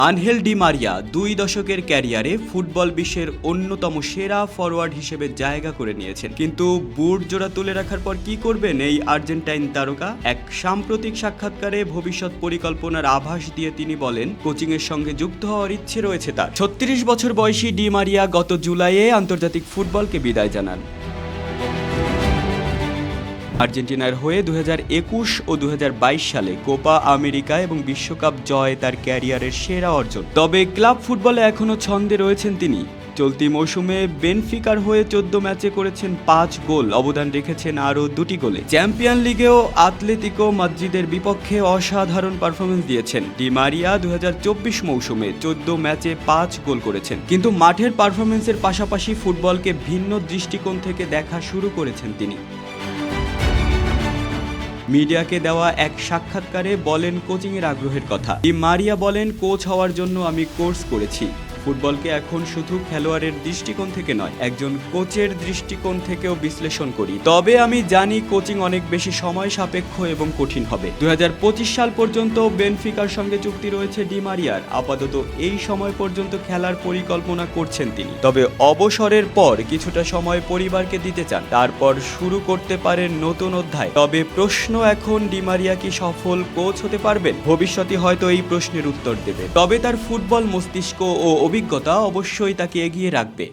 Angel Di Maria 2 দশকের ক্যারিয়ারে football বিশ্বের অন্যতম সেরা ফরোয়ার্ড হিসেবে জায়গা করে নিয়েছেন, কিন্তু বুট জোড়া তুলে রাখার পর কি করবেন এই আর্জেন্টাইন তারকা? এক সাম্প্রতিক সাক্ষাৎকারে ভবিষ্যৎ পরিকল্পনার আভাস দিয়ে তিনি বলেন, কোচিং এর সঙ্গে যুক্ত হওয়ার ইচ্ছে রয়েছে তার। 36 বছর বয়সী ডি মারিয়া গত জুলাইয়ে আন্তর্জাতিক ফুটবলকে বিদায় জানান। আর্জেন্টিনার হয়ে 2021 ও 2022 সালে কোপা আমেরিকা এবং বিশ্বকাপ জয় তার ক্যারিয়ারের সেরা অর্জন। তবে ক্লাব ফুটবলে এখনও ছন্দে রয়েছেন তিনি। চলতি মৌসুমে বেনফিকার হয়ে 14 ম্যাচে করেছেন 5 গোল, অবদান রেখেছেন আরও 2টি গোলে। চ্যাম্পিয়ন লিগেও আতলেতিকো মাদ্রিদের বিপক্ষে অসাধারণ পারফরমেন্স দিয়েছেন। ডি মারিয়া 2024 মৌসুমে 14 ম্যাচে 5 গোল করেছেন, কিন্তু মাঠের পারফরমেন্সের পাশাপাশি ফুটবলকে ভিন্ন দৃষ্টিকোণ থেকে দেখা শুরু করেছেন তিনি। মিডিয়াকে দেওয়া এক সাক্ষাৎকারে বলেন কোচিংয়ের আগ্রহের কথা। ডি মারিয়া বলেন, কোচ হওয়ার জন্য আমি কোর্স করেছি। ফুটবলকে এখন শুধু খেলোয়াড়ের দৃষ্টিকোণ থেকে নয়, একজন কোচের দৃষ্টিকোণ থেকেও বিশ্লেষণ করি। তবে আমি জানি কোচিং অনেক বেশি সময় সাপেক্ষ এবং কঠিন হবে। 2025 সাল পর্যন্ত বেনফিকার সঙ্গে চুক্তি রয়েছে ডি মারিয়ার। আপাতত এই সময় পর্যন্ত খেলার পরিকল্পনা করছেন তিনি। তবে অবসরের পর কিছুটা সময় পরিবারকে দিতে চান, তারপর শুরু করতে পারেন নতুন অধ্যায়। তবে প্রশ্ন এখন, ডি মারিয়া কি সফল কোচ হতে পারবেন? ভবিষ্যতে হয়তো এই প্রশ্নের উত্তর দেবে। তবে তার ফুটবল মস্তিষ্ক ও অভিজ্ঞতা অবশ্যই তাকে এগিয়ে রাখবে।